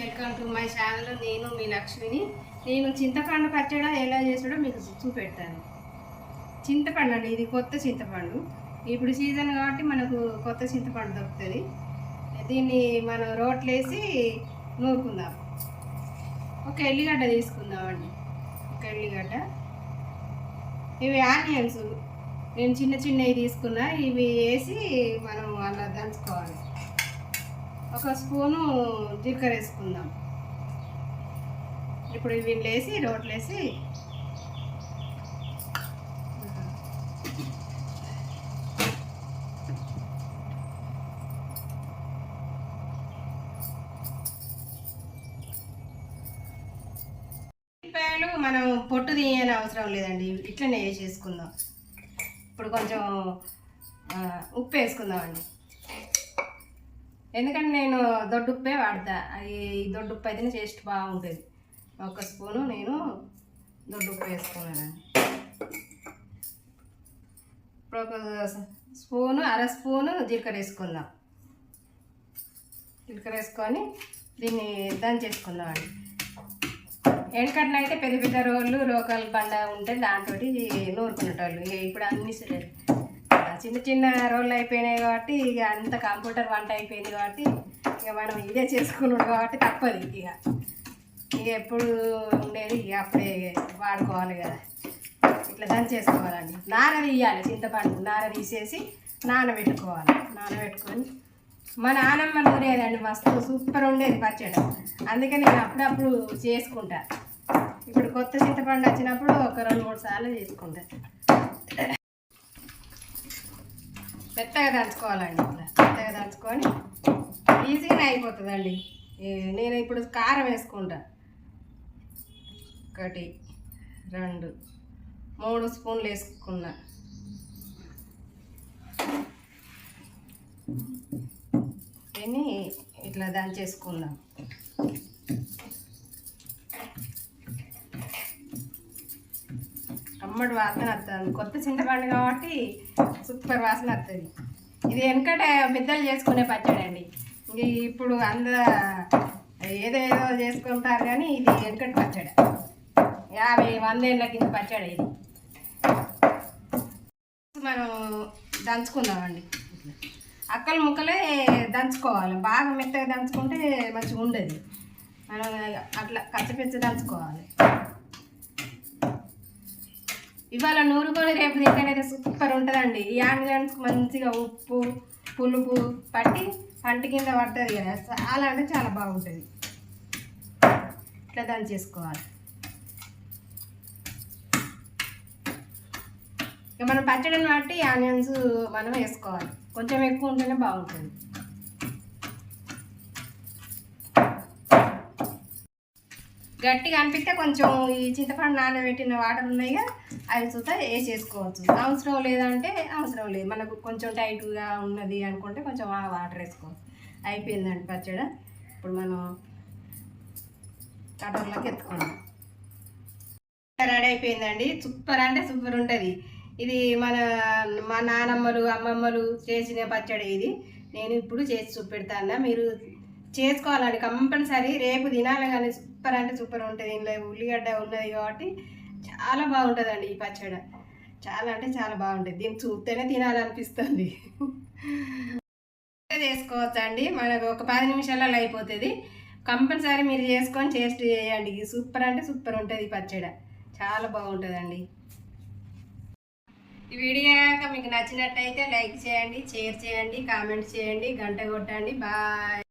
Welcome to my channel. నేను మీ లక్ష్మిని. నేను చింతపండు పచ్చడి ఎలా చేసాడో మీకు చూపెడతాను. చింతపండు అండి, ఇది కొత్త చింతపండు. ఇప్పుడు సీజన్ కాబట్టి మనకు కొత్త చింతపండు దొరుకుతుంది. దీన్ని మనం రోట్లేసి నూరుకుందాం. ఒక ఎల్లిగడ్డ తీసుకుందామండి. ఒక ఎల్లిగడ్డ, ఇవి ఆనియన్స్ నేను చిన్న చిన్నవి తీసుకున్నా. ఇవి వేసి మనం అలా దంచుకోవాలి. ఒక స్పూను జీలకర్ర వేసుకుందాం. ఇప్పుడు ఇవి వేసి రోట్లేసి ఉల్లిపాయలు మనం పొట్టు తీయని అవసరం లేదండి, ఇట్లనే వేసేసుకుందాం. ఇప్పుడు కొంచెం ఉప్పు వేసుకుందామండి, ఎందుకంటే నేను దొడ్డుప్పే వాడతా. అది దొడ్డుప్పు అయితేనే టేస్ట్ బాగుంటుంది. ఒక స్పూను నేను దొడ్డుప్పు వేసుకున్నానండి. ఇప్పుడు ఒక స్పూను, అర స్పూను జీలకర్ర వేసుకుందాం. జీలకర్ర వేసుకొని దీన్ని దంచేసుకుందామండి. ఎండకట్న అయితే పెద్ద పెద్ద రోళ్ళు రోకల్ బండ ఉంటే దాంతో నూరుకునేటోళ్ళు. ఇప్పుడు అన్ని చిన్న చిన్న రోళ్ళు అయిపోయినాయి కాబట్టి ఇక అంత కంప్యూటర్ వంట అయిపోయింది కాబట్టి ఇక మనం ఇదే చేసుకున్నాడు కాబట్టి తప్పదు. ఇక ఎప్పుడు ఉండేది ఇక అప్పుడే వాడుకోవాలి కదా. ఇట్లా దంచేసుకోవాలండి. నార తీయాలి, చింతపండు నార తీసేసి నానబెట్టుకోవాలి. నానబెట్టుకొని మా నానమ్మ నూరేదండి, మస్తు సూపర్ ఉండేది పచ్చడి. అందుకే నేను అప్పుడప్పుడు చేసుకుంటా. ఇప్పుడు కొత్త చింతపండు వచ్చినప్పుడు ఒక 2-3 సార్లు చేసుకుంటా. మెత్తగా దంచుకోవాలండి. ఇట్లా మెత్తగా దంచుకొని ఈజీగానే అయిపోతుందండి. నేను ఇప్పుడు కారం వేసుకుంటా. 1, 2, 3 స్పూన్లు వేసుకున్నా. దీన్ని ఇట్లా దంచేసుకుందాం. అమ్మడి వాసన వస్తుంది. కొత్త చింతపండు కాబట్టి సూపర్ వాసన వస్తుంది. ఇది వెనకట పెద్దలు చేసుకునే పచ్చడి అండి. ఇప్పుడు అందరూ ఏదేదో చేసుకుంటారు కానీ ఇది వెనకట పచ్చడి. 50-100 ఏళ్ళ కింద పచ్చడి ఇది. మనం దంచుకుందామండి. అక్కలు ముక్కలే దంచుకోవాలి. బాగా మెత్తగా దంచుకుంటే మంచిగా ఉండదు. మనం అట్లా కచ్చపిచ్చ దంచుకోవాలి. ఇవాళ నూరుకొని రేపు తింటేనైతే సూపర్ ఉంటుందండి. ఈ ఆనియన్స్ మంచిగా ఉప్పు పులుపు పట్టి పంట కింద పడుతుంది కదా, చాలా అంటే చాలా బాగుంటుంది. ఇట్లా దంచేసుకోవాలి. ఇక మనం పచ్చడిని బట్టి ఆనియన్స్ మనం వేసుకోవాలి. కొంచెం ఎక్కువ ఉంటేనే బాగుంటుంది. గట్టిగా అనిపిస్తే కొంచెం ఈ చింతపండు నానబెట్టిన వాటర్ ఉన్నాయిగా, అవి చూస్తే వేసేసుకోవచ్చు. అవసరం లేదంటే అవసరం లేదు. మనకు కొంచెం టైట్గా ఉన్నది అనుకుంటే కొంచెం వాటర్ వేసుకోవచ్చు. అయిపోయిందండి పచ్చడి. ఇప్పుడు మనం కటర్లోకి ఎత్తుకుందాం. రెడీ అయిపోయిందండి. సూపర్ అంటే సూపర్ ఉంటుంది. ఇది మా నానమ్మలు అమ్మమ్మలు చేసిన పచ్చడి ఇది. నేను ఇప్పుడు చేసి చూపెడతాను. మీరు చేసుకోవాలండి కంపల్సరీ. రేపు తినాలి కానీ సూపర్ అంటే సూపర్ ఉంటుంది. ఇందులో ఉల్లిగడ్డ ఉన్నది కాబట్టి చాలా బాగుంటుందండి ఈ పచ్చడి. చాలా అంటే చాలా బాగుంటుంది. దీన్ని చూస్తేనే తినాలనిపిస్తుంది. చేసుకోవచ్చండి. మనకు ఒక 10 నిమిషాలలో అయిపోతుంది. కంపల్సరీ మీరు చేసుకొని టేస్ట్ చేయండి. సూపర్ అంటే సూపర్ ఉంటుంది ఈ పచ్చడి. చాలా బాగుంటుందండి. ఈ వీడియో మీకు నచ్చినట్టయితే లైక్ చేయండి, షేర్ చేయండి, కామెంట్ చేయండి, గంట కొట్టండి. బాయ్.